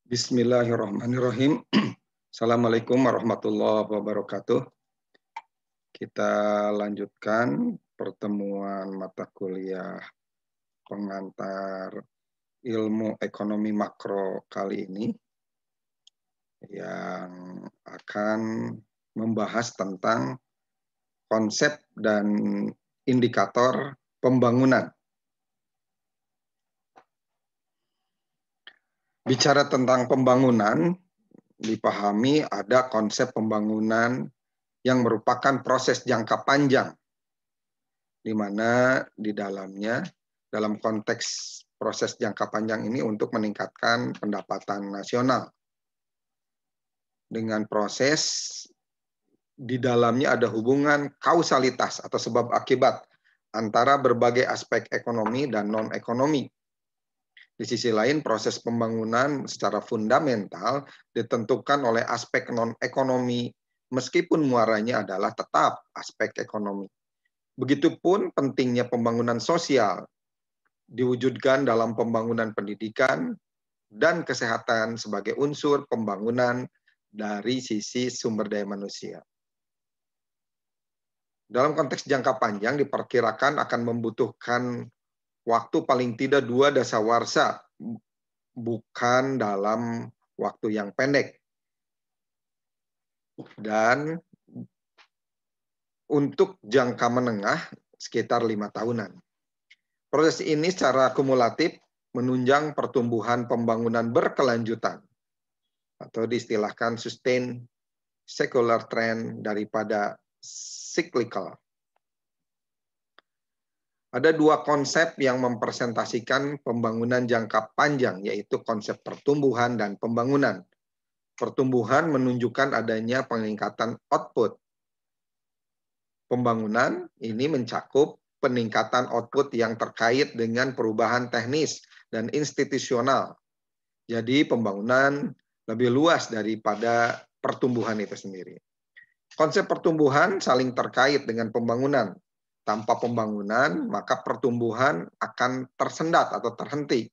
Bismillahirrahmanirrahim. Assalamualaikum warahmatullahi wabarakatuh. Kita lanjutkan pertemuan mata kuliah pengantar ilmu ekonomi makro kali ini yang akan membahas tentang konsep dan indikator pembangunan. Bicara tentang pembangunan, dipahami ada konsep pembangunan yang merupakan proses jangka panjang, di mana di dalamnya, dalam konteks proses jangka panjang ini untuk meningkatkan pendapatan nasional. Dengan proses di dalamnya ada hubungan kausalitas atau sebab akibat antara berbagai aspek ekonomi dan non-ekonomi. Di sisi lain, proses pembangunan secara fundamental ditentukan oleh aspek non-ekonomi, meskipun muaranya adalah tetap aspek ekonomi. Begitupun pentingnya pembangunan sosial, diwujudkan dalam pembangunan pendidikan dan kesehatan sebagai unsur pembangunan dari sisi sumber daya manusia. Dalam konteks jangka panjang diperkirakan akan membutuhkan waktu paling tidak 2 dasawarsa, bukan dalam waktu yang pendek. Dan untuk jangka menengah sekitar 5 tahunan. Proses ini secara kumulatif menunjang pertumbuhan pembangunan berkelanjutan atau diistilahkan sustain secular trend daripada cyclical. Ada 2 konsep yang mempresentasikan pembangunan jangka panjang, yaitu konsep pertumbuhan dan pembangunan. Pertumbuhan menunjukkan adanya peningkatan output. Pembangunan ini mencakup peningkatan output yang terkait dengan perubahan teknis dan institusional. Jadi pembangunan lebih luas daripada pertumbuhan itu sendiri. Konsep pertumbuhan saling terkait dengan pembangunan. Tanpa pembangunan, maka pertumbuhan akan tersendat atau terhenti.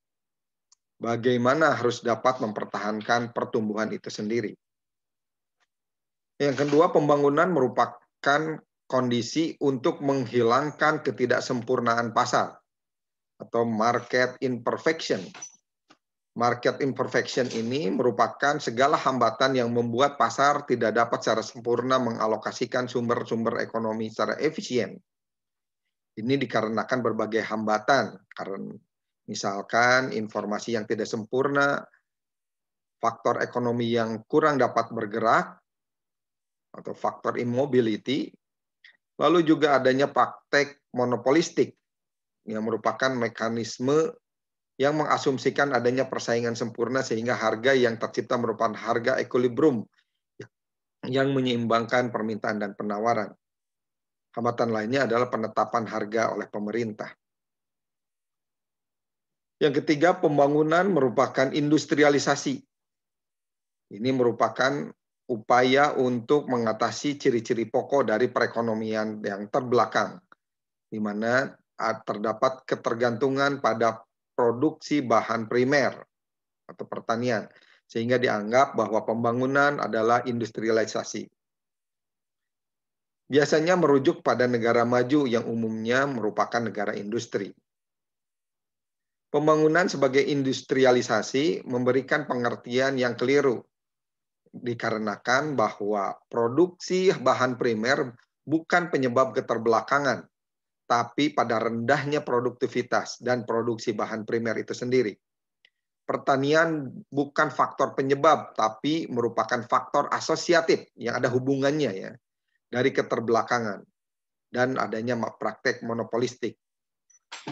Bagaimana harus dapat mempertahankan pertumbuhan itu sendiri. Yang kedua, pembangunan merupakan kondisi untuk menghilangkan ketidaksempurnaan pasar atau market imperfection. Market imperfection ini merupakan segala hambatan yang membuat pasar tidak dapat secara sempurna mengalokasikan sumber-sumber ekonomi secara efisien. Ini dikarenakan berbagai hambatan, karena misalkan informasi yang tidak sempurna, faktor ekonomi yang kurang dapat bergerak, atau faktor immobility, lalu juga adanya praktek monopolistik, yang merupakan mekanisme yang mengasumsikan adanya persaingan sempurna sehingga harga yang tercipta merupakan harga equilibrium yang menyeimbangkan permintaan dan penawaran. Hambatan lainnya adalah penetapan harga oleh pemerintah. Yang ketiga, pembangunan merupakan industrialisasi. Ini merupakan upaya untuk mengatasi ciri-ciri pokok dari perekonomian yang terbelakang, di mana terdapat ketergantungan pada produksi bahan primer atau pertanian, sehingga dianggap bahwa pembangunan adalah industrialisasi. Biasanya merujuk pada negara maju yang umumnya merupakan negara industri. Pembangunan sebagai industrialisasi memberikan pengertian yang keliru, dikarenakan bahwa produksi bahan primer bukan penyebab keterbelakangan, tapi pada rendahnya produktivitas dan produksi bahan primer itu sendiri. Pertanian bukan faktor penyebab, tapi merupakan faktor asosiatif yang ada hubungannya ya dari keterbelakangan dan adanya praktek monopolistik.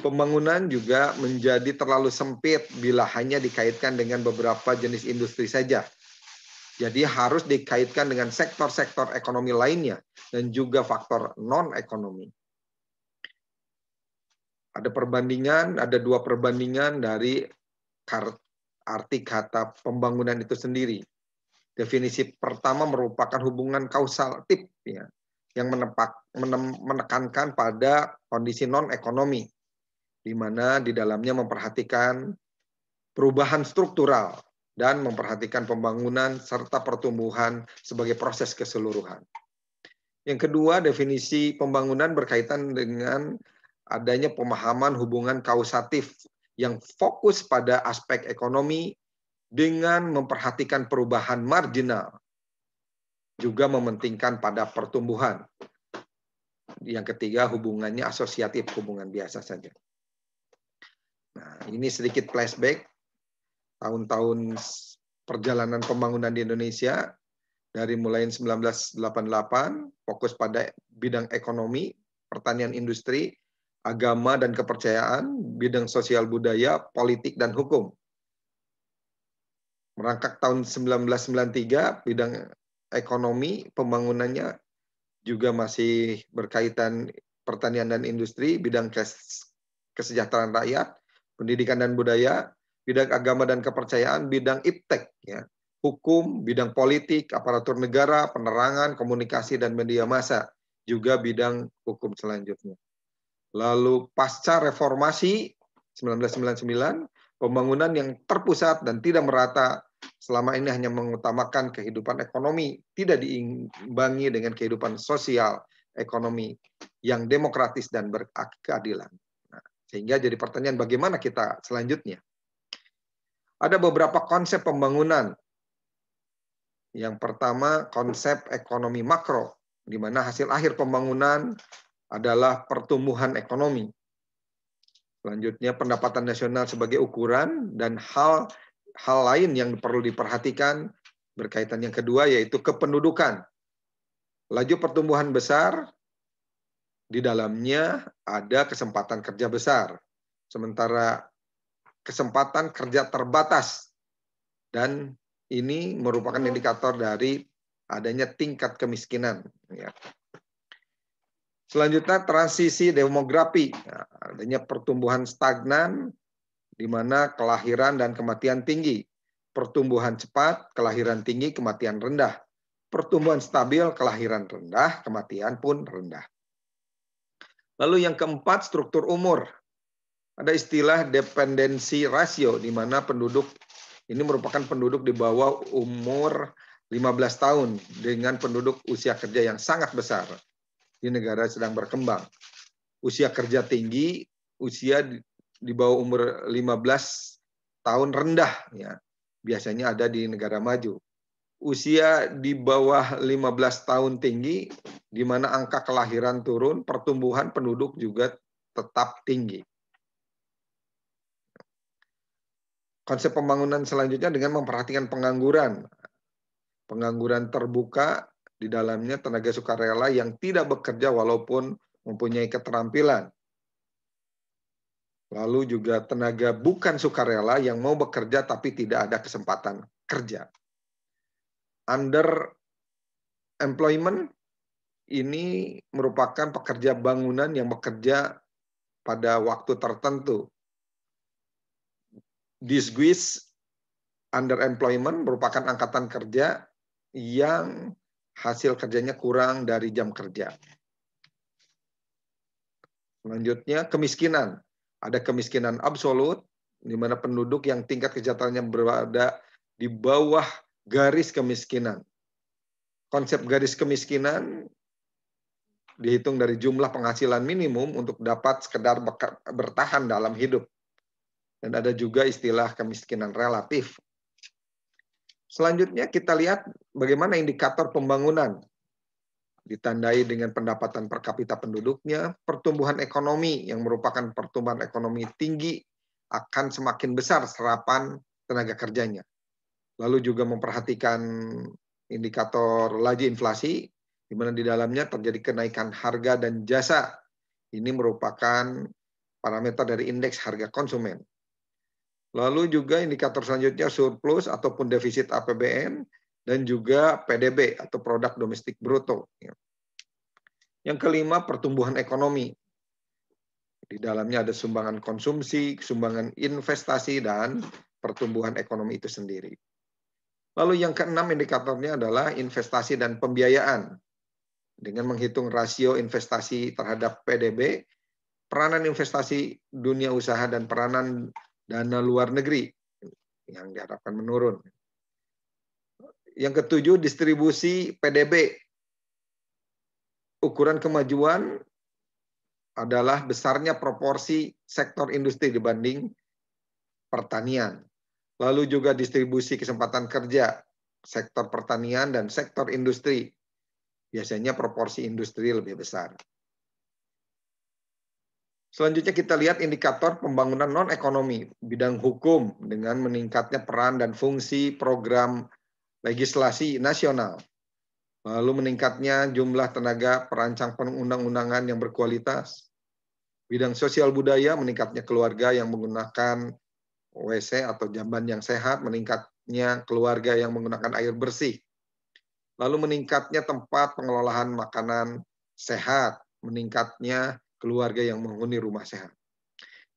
Pembangunan juga menjadi terlalu sempit bila hanya dikaitkan dengan beberapa jenis industri saja. Jadi harus dikaitkan dengan sektor-sektor ekonomi lainnya dan juga faktor non-ekonomi. Ada 2 perbandingan dari arti kata pembangunan itu sendiri. Definisi pertama merupakan hubungan kausatif ya, yang menekankan pada kondisi non-ekonomi, di mana di dalamnya memperhatikan perubahan struktural dan memperhatikan pembangunan serta pertumbuhan sebagai proses keseluruhan. Yang kedua, definisi pembangunan berkaitan dengan adanya pemahaman hubungan kausatif yang fokus pada aspek ekonomi dengan memperhatikan perubahan marginal, juga mementingkan pada pertumbuhan. Yang ketiga, hubungannya asosiatif, hubungan biasa saja. Nah, ini sedikit flashback tahun-tahun perjalanan pembangunan di Indonesia dari mulai 1988, fokus pada bidang ekonomi, pertanian industri, agama dan kepercayaan, bidang sosial budaya, politik dan hukum. Merangkak tahun 1993, bidang ekonomi, pembangunannya juga masih berkaitan pertanian dan industri, bidang kesejahteraan rakyat, pendidikan dan budaya, bidang agama dan kepercayaan, bidang iptek, ya, hukum, bidang politik, aparatur negara, penerangan, komunikasi, dan media massa, juga bidang hukum selanjutnya. Lalu pasca reformasi 1999, pembangunan yang terpusat dan tidak merata selama ini hanya mengutamakan kehidupan ekonomi, tidak diimbangi dengan kehidupan sosial, ekonomi yang demokratis dan berkeadilan. Nah, sehingga jadi pertanyaan bagaimana kita selanjutnya? Ada beberapa konsep pembangunan. Yang pertama, konsep ekonomi makro, di mana hasil akhir pembangunan adalah pertumbuhan ekonomi. Selanjutnya, pendapatan nasional sebagai ukuran dan hal lain yang perlu diperhatikan berkaitan yang kedua yaitu kependudukan. Laju pertumbuhan besar, di dalamnya ada kesempatan kerja besar. Sementara kesempatan kerja terbatas. Dan ini merupakan indikator dari adanya tingkat kemiskinan. Selanjutnya transisi demografi, adanya pertumbuhan stagnan, di mana kelahiran dan kematian tinggi, pertumbuhan cepat, kelahiran tinggi, kematian rendah, pertumbuhan stabil, kelahiran rendah, kematian pun rendah. Lalu yang keempat, struktur umur. Ada istilah dependensi rasio, di mana penduduk ini merupakan penduduk di bawah umur 15 tahun dengan penduduk usia kerja yang sangat besar di negara sedang berkembang. Usia kerja tinggi, usia di bawah umur 15 tahun rendah, ya. Biasanya ada di negara maju. Usia di bawah 15 tahun tinggi, di mana angka kelahiran turun, pertumbuhan penduduk juga tetap tinggi. Konsep pembangunan selanjutnya dengan memperhatikan pengangguran. Pengangguran terbuka, di dalamnya tenaga sukarela yang tidak bekerja walaupun mempunyai keterampilan. Lalu juga tenaga bukan sukarela yang mau bekerja tapi tidak ada kesempatan kerja. Under employment ini merupakan pekerja bangunan yang bekerja pada waktu tertentu. Disguised underemployment merupakan angkatan kerja yang hasil kerjanya kurang dari jam kerja. Selanjutnya, kemiskinan. Ada kemiskinan absolut, di mana penduduk yang tingkat kesejahteraannya berada di bawah garis kemiskinan. Konsep garis kemiskinan dihitung dari jumlah penghasilan minimum untuk dapat sekedar bertahan dalam hidup. Dan ada juga istilah kemiskinan relatif. Selanjutnya kita lihat bagaimana indikator pembangunan. Ditandai dengan pendapatan per kapita penduduknya, pertumbuhan ekonomi yang merupakan pertumbuhan ekonomi tinggi akan semakin besar serapan tenaga kerjanya. Lalu juga memperhatikan indikator laju inflasi, di mana di dalamnya terjadi kenaikan harga dan jasa. Ini merupakan parameter dari indeks harga konsumen. Lalu juga indikator selanjutnya surplus ataupun defisit APBN dan juga PDB atau produk domestik bruto. Yang kelima, pertumbuhan ekonomi. Di dalamnya ada sumbangan konsumsi, sumbangan investasi, dan pertumbuhan ekonomi itu sendiri. Lalu yang keenam indikatornya adalah investasi dan pembiayaan. Dengan menghitung rasio investasi terhadap PDB, peranan investasi dunia usaha dan peranan dana luar negeri. yang diharapkan menurun. Yang ketujuh, distribusi PDB. Ukuran kemajuan adalah besarnya proporsi sektor industri dibanding pertanian. Lalu juga distribusi kesempatan kerja, sektor pertanian dan sektor industri. Biasanya proporsi industri lebih besar. Selanjutnya kita lihat indikator pembangunan non-ekonomi, bidang hukum dengan meningkatnya peran dan fungsi program legislasi nasional. Lalu meningkatnya jumlah tenaga perancang perundang-undangan yang berkualitas. Bidang sosial budaya, meningkatnya keluarga yang menggunakan WC atau jamban yang sehat, meningkatnya keluarga yang menggunakan air bersih. Lalu meningkatnya tempat pengelolaan makanan sehat, meningkatnya keluarga yang menghuni rumah sehat.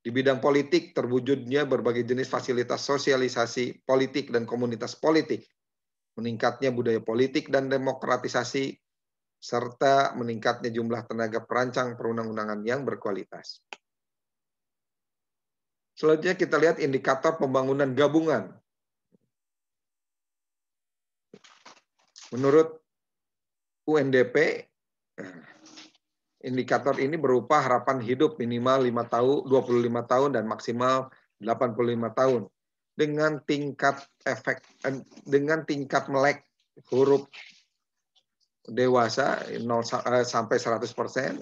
Di bidang politik, terwujudnya berbagai jenis fasilitas sosialisasi politik dan komunitas politik, meningkatnya budaya politik dan demokratisasi, serta meningkatnya jumlah tenaga perancang perundang-undangan yang berkualitas. Selanjutnya kita lihat indikator pembangunan gabungan. Menurut UNDP, indikator ini berupa harapan hidup minimal 25 tahun dan maksimal 85 tahun dengan tingkat melek huruf dewasa 0 sampai 100%,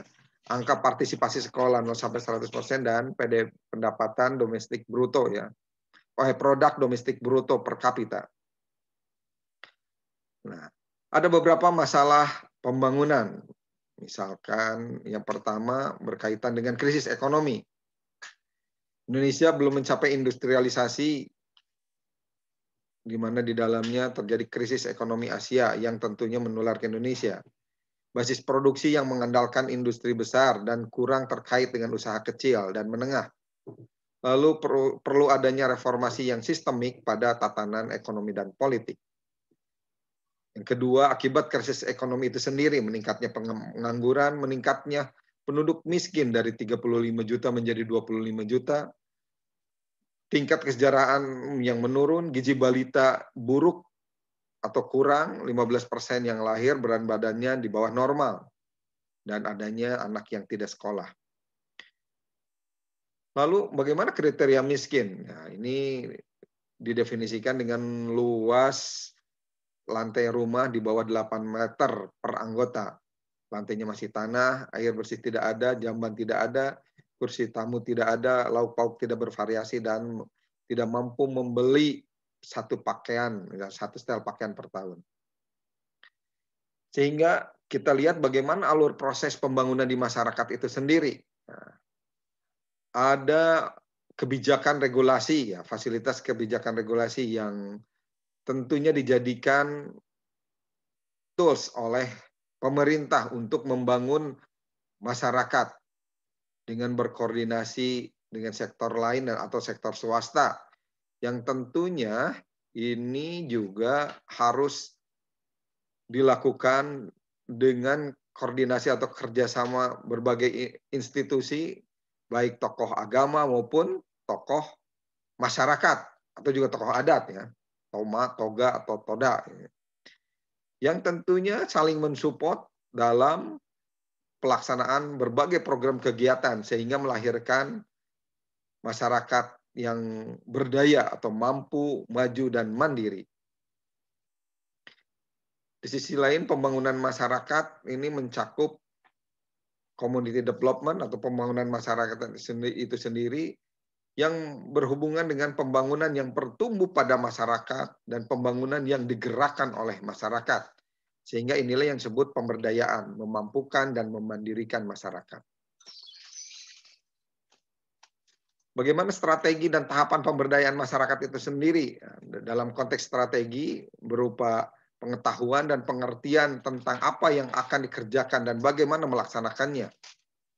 angka partisipasi sekolah 0 sampai 100% dan pendapatan domestik bruto ya. Produk domestik bruto per kapita. Nah, ada beberapa masalah pembangunan. Misalkan yang pertama berkaitan dengan krisis ekonomi. Indonesia belum mencapai industrialisasi di mana di dalamnya terjadi krisis ekonomi Asia yang tentunya menular ke Indonesia. Basis produksi yang mengandalkan industri besar dan kurang terkait dengan usaha kecil dan menengah. Lalu perlu adanya reformasi yang sistemik pada tatanan ekonomi dan politik. Yang kedua, akibat krisis ekonomi itu sendiri, meningkatnya pengangguran, meningkatnya penduduk miskin dari 35 juta menjadi 25 juta, tingkat kesejahteraan yang menurun, gizi balita buruk atau kurang, 15% yang lahir berat badannya di bawah normal, dan adanya anak yang tidak sekolah. Lalu bagaimana kriteria miskin? Nah, ini didefinisikan dengan luas lantai rumah di bawah 8 meter per anggota. Lantainya masih tanah, air bersih tidak ada, jamban tidak ada, kursi tamu tidak ada, lauk pauk tidak bervariasi, dan tidak mampu membeli satu setel pakaian per tahun. Sehingga kita lihat bagaimana alur proses pembangunan di masyarakat itu sendiri. Nah, ada kebijakan regulasi, ya, fasilitas kebijakan regulasi yang tentunya dijadikan tools oleh pemerintah untuk membangun masyarakat dengan berkoordinasi dengan sektor lain atau sektor swasta, yang tentunya ini juga harus dilakukan dengan koordinasi atau kerjasama berbagai institusi, baik tokoh agama maupun tokoh masyarakat atau juga tokoh adat ya. Toma, toga, atau toda. Yang tentunya saling mensupport dalam pelaksanaan berbagai program kegiatan sehingga melahirkan masyarakat yang berdaya atau mampu, maju, dan mandiri. Di sisi lain, pembangunan masyarakat ini mencakup community development atau pembangunan masyarakat itu sendiri yang berhubungan dengan pembangunan yang bertumbuh pada masyarakat dan pembangunan yang digerakkan oleh masyarakat. Sehingga inilah yang disebut pemberdayaan, memampukan dan memandirikan masyarakat. Bagaimana strategi dan tahapan pemberdayaan masyarakat itu sendiri? Dalam konteks strategi berupa pengetahuan dan pengertian tentang apa yang akan dikerjakan dan bagaimana melaksanakannya.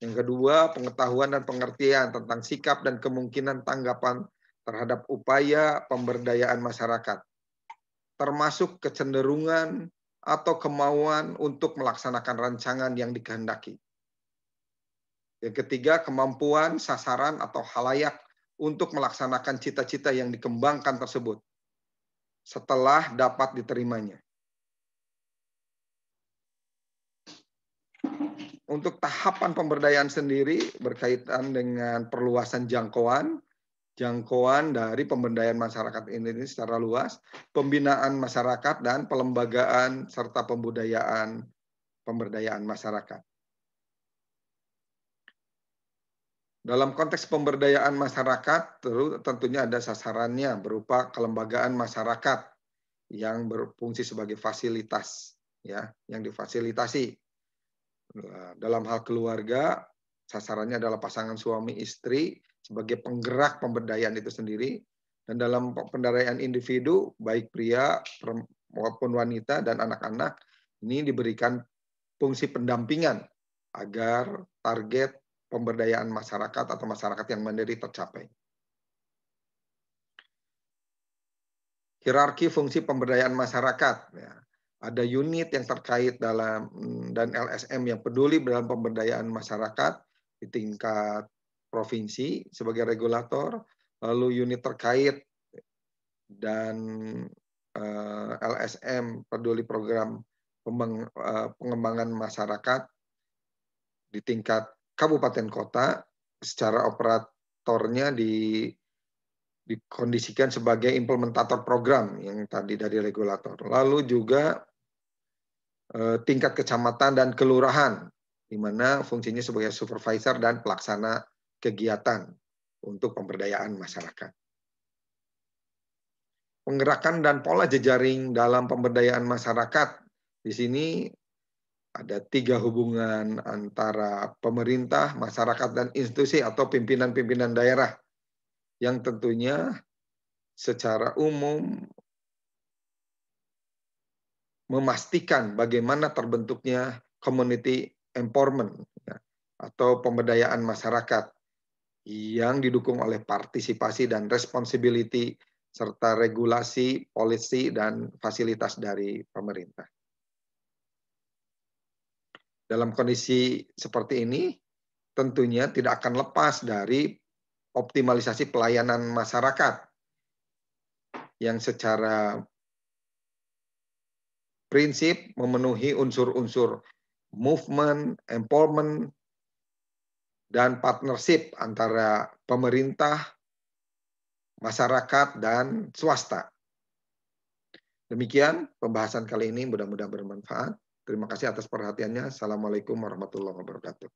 Yang kedua, pengetahuan dan pengertian tentang sikap dan kemungkinan tanggapan terhadap upaya pemberdayaan masyarakat, termasuk kecenderungan atau kemauan untuk melaksanakan rancangan yang dikehendaki. Yang ketiga, kemampuan sasaran atau halayak untuk melaksanakan cita-cita yang dikembangkan tersebut setelah dapat diterimanya. Untuk tahapan pemberdayaan sendiri berkaitan dengan perluasan jangkauan dari pemberdayaan masyarakat ini secara luas, pembinaan masyarakat dan pelembagaan serta pemberdayaan masyarakat. Dalam konteks pemberdayaan masyarakat, tentunya ada sasarannya berupa kelembagaan masyarakat yang berfungsi sebagai fasilitas, ya, yang difasilitasi. Dalam hal keluarga, sasarannya adalah pasangan suami istri sebagai penggerak pemberdayaan itu sendiri. Dan dalam pemberdayaan individu, baik pria maupun wanita dan anak-anak, ini diberikan fungsi pendampingan agar target pemberdayaan masyarakat atau masyarakat yang mandiri tercapai. Hierarki fungsi pemberdayaan masyarakat. Ya. Ada unit yang terkait dalam dan LSM yang peduli dalam pemberdayaan masyarakat di tingkat provinsi sebagai regulator, lalu unit terkait dan LSM peduli program pengembangan masyarakat di tingkat kabupaten kota, secara operatornya dikondisikan sebagai implementator program yang tadi dari regulator. Lalu juga tingkat kecamatan dan kelurahan, di mana fungsinya sebagai supervisor dan pelaksana kegiatan untuk pemberdayaan masyarakat. Penggerakan dan pola jejaring dalam pemberdayaan masyarakat. Di sini ada 3 hubungan antara pemerintah, masyarakat, dan institusi atau pimpinan-pimpinan daerah yang tentunya secara umum memastikan bagaimana terbentuknya community empowerment ya, atau pemberdayaan masyarakat yang didukung oleh partisipasi dan responsibility serta regulasi, polisi, dan fasilitas dari pemerintah. Dalam kondisi seperti ini, tentunya tidak akan lepas dari optimalisasi pelayanan masyarakat yang secara prinsip memenuhi unsur-unsur movement, empowerment, dan partnership antara pemerintah, masyarakat, dan swasta. Demikian pembahasan kali ini, mudah-mudahan bermanfaat. Terima kasih atas perhatiannya. Assalamualaikum warahmatullahi wabarakatuh.